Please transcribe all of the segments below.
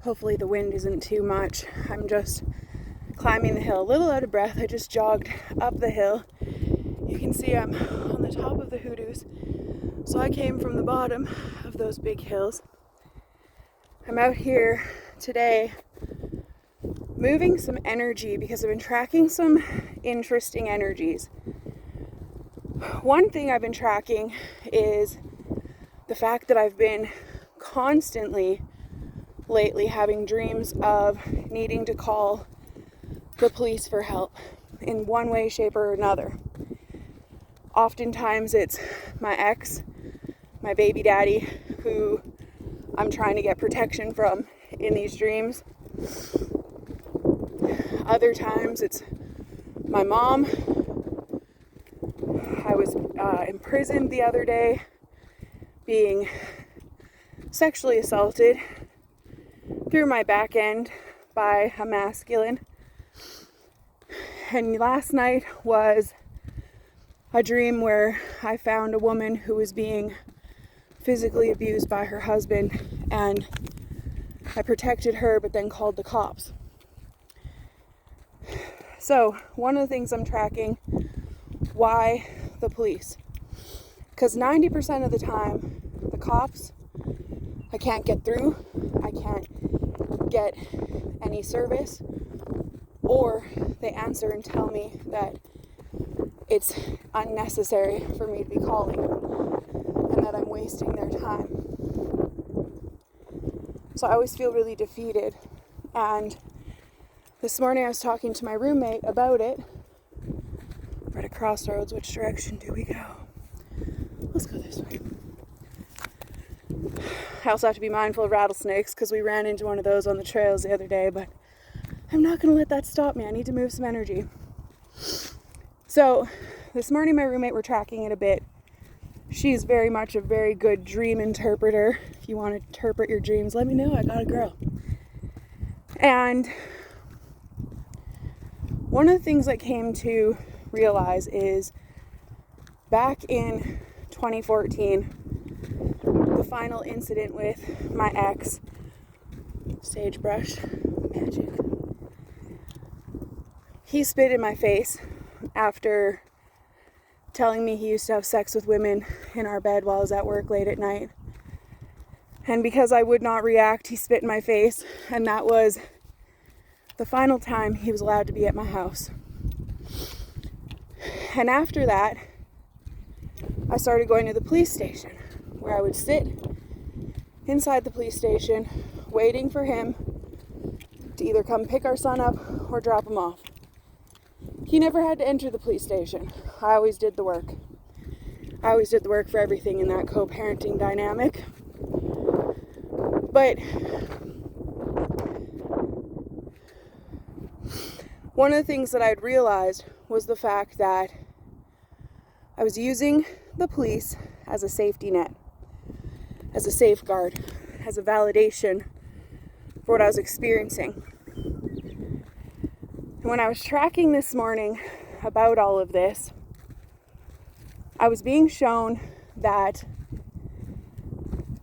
Hopefully the wind isn't too much. I'm just climbing the hill, a little out of breath. I just jogged up the hill. You can see I'm on the top of the Hoodoos. So I came from the bottom of those big hills. I'm out here today moving some energy because I've been tracking some interesting energies. One thing I've been tracking is the fact that I've been constantly lately having dreams of needing to call the police for help in one way, shape, or another. Oftentimes it's my ex, my baby daddy, who I'm trying to get protection from in these dreams. Other times it's my mom. I was imprisoned the other day, being sexually assaulted through my back end by a masculine. And last night was a dream where I found a woman who was being physically abused by her husband, and I protected her but then called the cops. So one of the things I'm tracking, why the police? Because 90% of the time, the cops, I can't get through, I can't get any service, or they answer and tell me that it's unnecessary for me to be calling and that I'm wasting their time. So I always feel really defeated. And this morning I was talking to my roommate about it. We're at a crossroads. Which direction do we go? Let's go this way. I also have to be mindful of rattlesnakes because we ran into one of those on the trails the other day, but I'm not going to let that stop me. I need to move some energy. So this morning my roommate, we're tracking it a bit. She's very much a very good dream interpreter. If you want to interpret your dreams, let me know. I got a girl. And one of the things I came to realize is back in 2014, the final incident with my ex, sagebrush magic, he spit in my face after telling me he used to have sex with women in our bed while I was at work late at night. And because I would not react, he spit in my face, and that was the final time he was allowed to be at my house. And after that, I started going to the police station, where I would sit inside the police station waiting for him to either come pick our son up or drop him off. He never had to enter the police station. I always did the work. I always did the work for everything in that co-parenting dynamic. But one of the things that I'd realized was the fact that I was using the police as a safety net, as a safeguard, as a validation for what I was experiencing. When I was tracking this morning about all of this, I was being shown that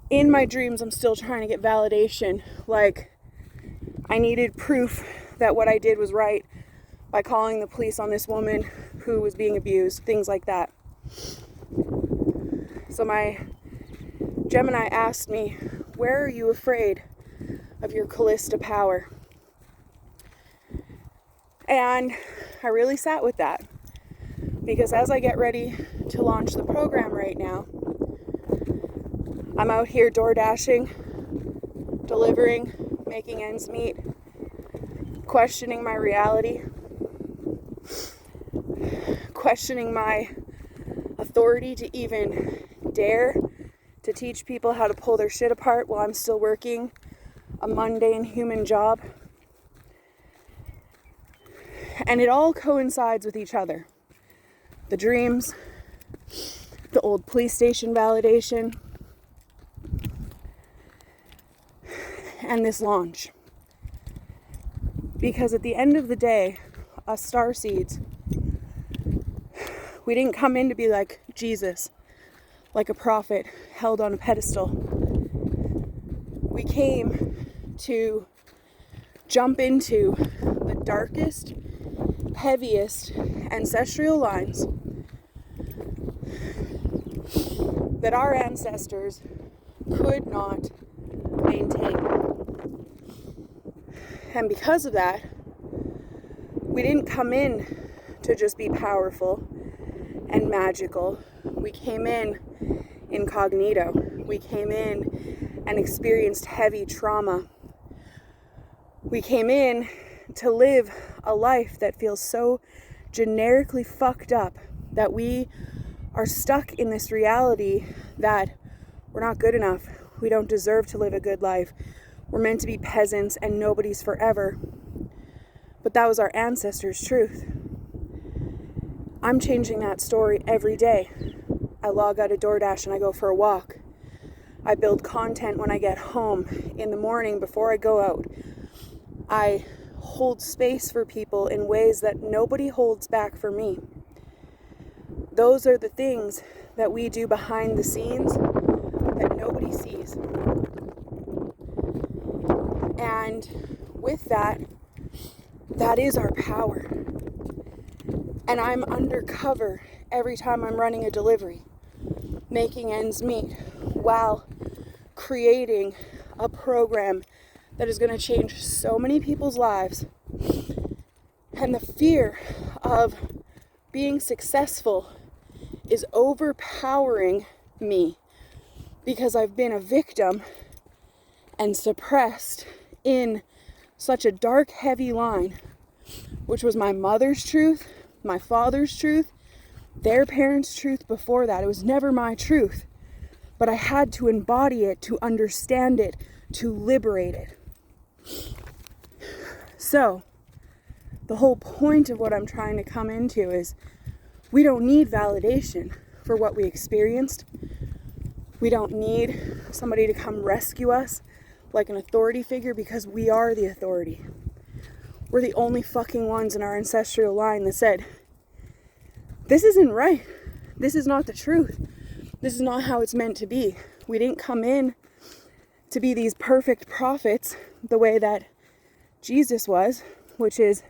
in my dreams I'm still trying to get validation, like I needed proof that what I did was right by calling the police on this woman who was being abused, things like that. So my Gemini asked me, where are you afraid of your Callista power? And I really sat with that, because as I get ready to launch the program right now, I'm out here door dashing, delivering, making ends meet, questioning my reality, questioning my authority to even dare to teach people how to pull their shit apart while I'm still working a mundane human job. And it all coincides with each other. The dreams, the old police station validation, and this launch. Because at the end of the day, us starseeds, we didn't come in to be like Jesus, like a prophet held on a pedestal. We came to jump into the darkest, heaviest ancestral lines that our ancestors could not maintain. And because of that, we didn't come in to just be powerful and magical. We came in incognito. We came in and experienced heavy trauma. We came in to live a life that feels so generically fucked up that we are stuck in this reality that we're not good enough. We don't deserve to live a good life. We're meant to be peasants and nobody's forever. But that was our ancestors' truth. I'm changing that story every day. I log out of DoorDash and I go for a walk. I build content when I get home in the morning before I go out. I hold space for people in ways that nobody holds back for me. Those are the things that we do behind the scenes that nobody sees. And with that, that is our power. And I'm undercover every time I'm running a delivery, making ends meet, while creating a program that is going to change so many people's lives. And the fear of being successful is overpowering me because I've been a victim and suppressed in such a dark, heavy line, which was my mother's truth, my father's truth, their parents' truth before that. It was never my truth, but I had to embody it, to understand it, to liberate it. So, the whole point of what I'm trying to come into is we don't need validation for what we experienced. We don't need somebody to come rescue us like an authority figure, because we are the authority. We're the only fucking ones in our ancestral line that said, this isn't right. This is not the truth. This is not how it's meant to be. We didn't come in to be these perfect prophets the way that Jesus was, which is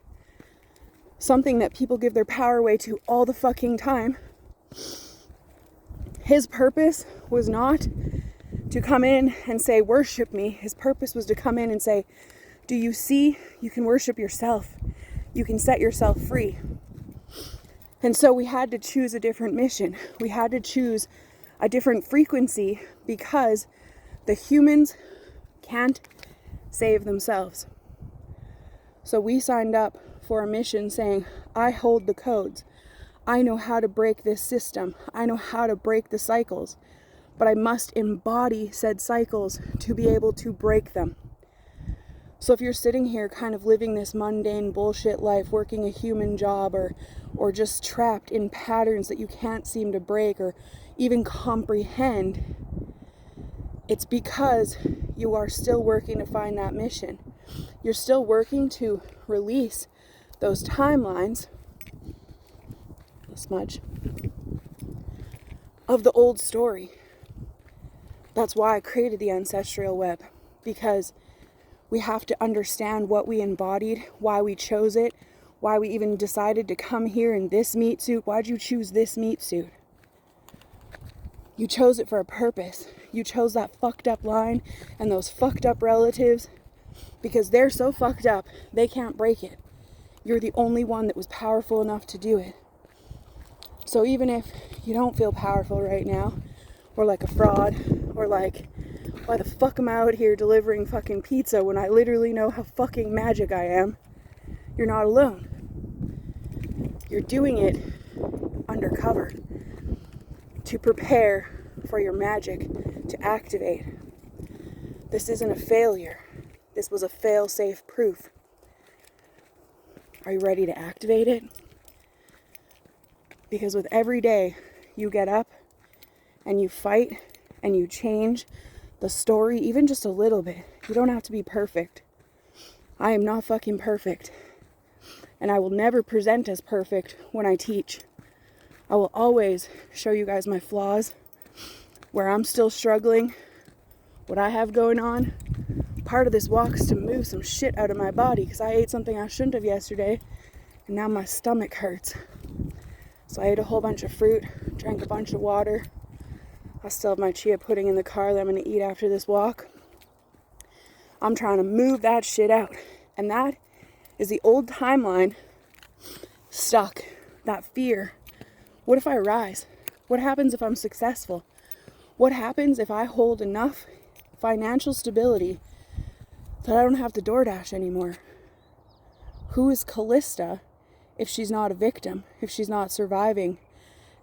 something that people give their power away to all the fucking time. His purpose was not to come in and say, worship me. His purpose was to come in and say, do you see? You can worship yourself. You can set yourself free. And so we had to choose a different mission. We had to choose a different frequency because the humans can't save themselves. So we signed up for a mission saying, I hold the codes. I know how to break this system. I know how to break the cycles. But I must embody said cycles to be able to break them. So if you're sitting here kind of living this mundane bullshit life, working a human job, or just trapped in patterns that you can't seem to break or even comprehend, it's because you are still working to find that mission. You're still working to release those timelines, a smudge, of the old story. That's why I created the Ancestral Web, because we have to understand what we embodied, why we chose it, why we even decided to come here in this meat suit. Why'd you choose this meat suit? You chose it for a purpose. You chose that fucked up line and those fucked up relatives because they're so fucked up, they can't break it. You're the only one that was powerful enough to do it. So even if you don't feel powerful right now, or like a fraud, or like, why the fuck am I out here delivering fucking pizza when I literally know how fucking magic I am? You're not alone. You're doing it undercover to prepare for your magic to activate. This isn't a failure. This was a fail-safe proof. Are you ready to activate it? Because with every day you get up and you fight and you change the story even just a little bit. You don't have to be perfect. I am not fucking perfect. And I will never present as perfect when I teach. I will always show you guys my flaws, where I'm still struggling, what I have going on. part of this walk is to move some shit out of my body because I ate something I shouldn't have yesterday and now my stomach hurts. So I ate a whole bunch of fruit, drank a bunch of water. I still have my chia pudding in the car that I'm going to eat after this walk. I'm trying to move that shit out. And that is the old timeline stuck. That fear. What if I rise? What happens if I'm successful? What happens if I hold enough financial stability that I don't have to DoorDash anymore? Who is Callista if she's not a victim? If she's not surviving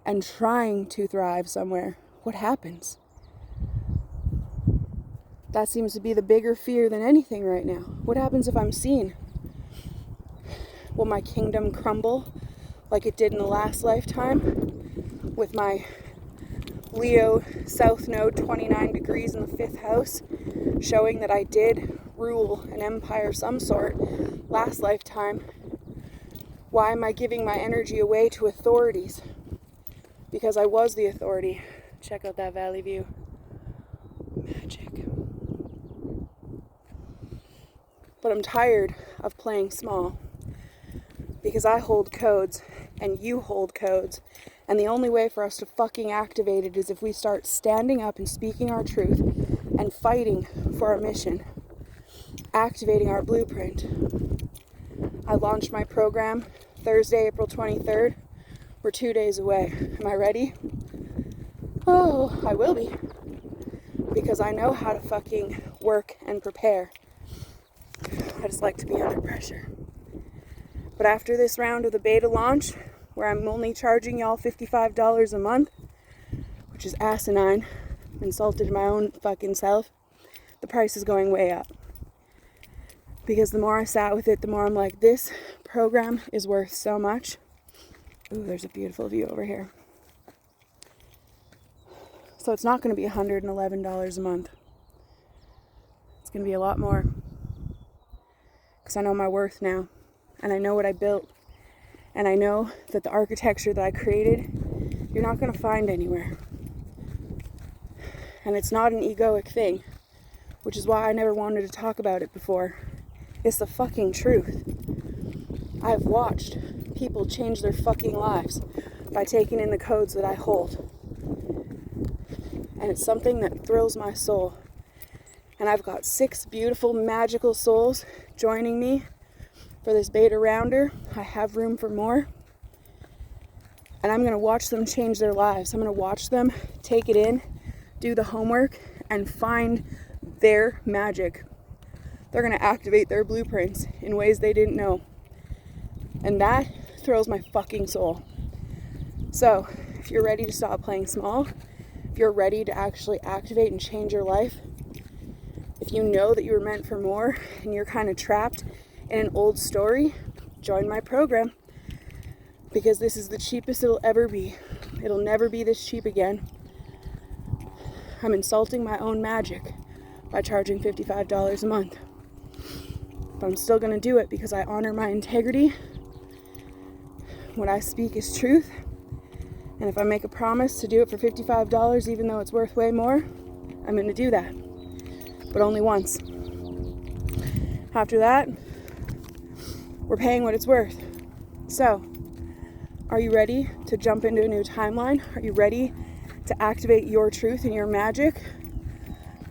and trying to thrive somewhere? What happens? That seems to be the bigger fear than anything right now. What happens if I'm seen? Will my kingdom crumble like it did in the last lifetime with my Leo South Node 29 degrees in the 5th house, showing that I did rule an empire of some sort last lifetime? Why am I giving my energy away to authorities? Because I was the authority. Check out that valley view. Magic. But I'm tired of playing small because I hold codes and you hold codes. And the only way for us to fucking activate it is if we start standing up and speaking our truth and fighting for our mission, activating our blueprint. I launched my program Thursday, April 23rd. We're 2 days away. Am I ready? Oh, I will be. Because I know how to fucking work and prepare. I just like to be under pressure. But after this round of the beta launch, where I'm only charging y'all $55 a month, which is asinine, insulted my own fucking self, the price is going way up. Because the more I sat with it, the more I'm like, this program is worth so much. Ooh, there's a beautiful view over here. So it's not going to be $111 a month. It's going to be a lot more. Because I know my worth now. And I know what I built. And I know that the architecture that I created, you're not going to find anywhere. And it's not an egoic thing. Which is why I never wanted to talk about it before. It's the fucking truth. I've watched people change their fucking lives by taking in the codes that I hold. And it's something that thrills my soul. And I've got 6 beautiful, magical souls joining me for this beta rounder. I have room for more. And I'm going to watch them change their lives. I'm going to watch them take it in, do the homework, and find their magic. They're going to activate their blueprints in ways they didn't know. And that thrills my fucking soul. So, if you're ready to stop playing small, if you're ready to actually activate and change your life, if you know that you were meant for more and you're kind of trapped in an old story, join my program. Because this is the cheapest it'll ever be. It'll never be this cheap again. I'm insulting my own magic by charging $55 a month. But I'm still going to do it because I honor my integrity. What I speak is truth. And if I make a promise to do it for $55, even though it's worth way more, I'm going to do that. But only once. After that, we're paying what it's worth. So, are you ready to jump into a new timeline? Are you ready to activate your truth and your magic?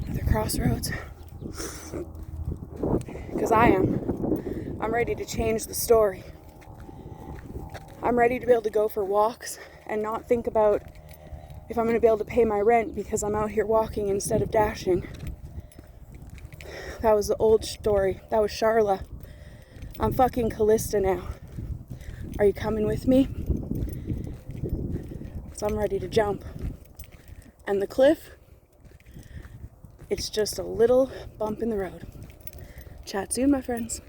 Another crossroads. Because I am. I'm ready to change the story. I'm ready to be able to go for walks and not think about if I'm going to be able to pay my rent because I'm out here walking instead of dashing. That was the old story. That was Charla. I'm fucking Callista now. Are you coming with me? So I'm ready to jump. And the cliff, it's just a little bump in the road. Chat soon, my friends.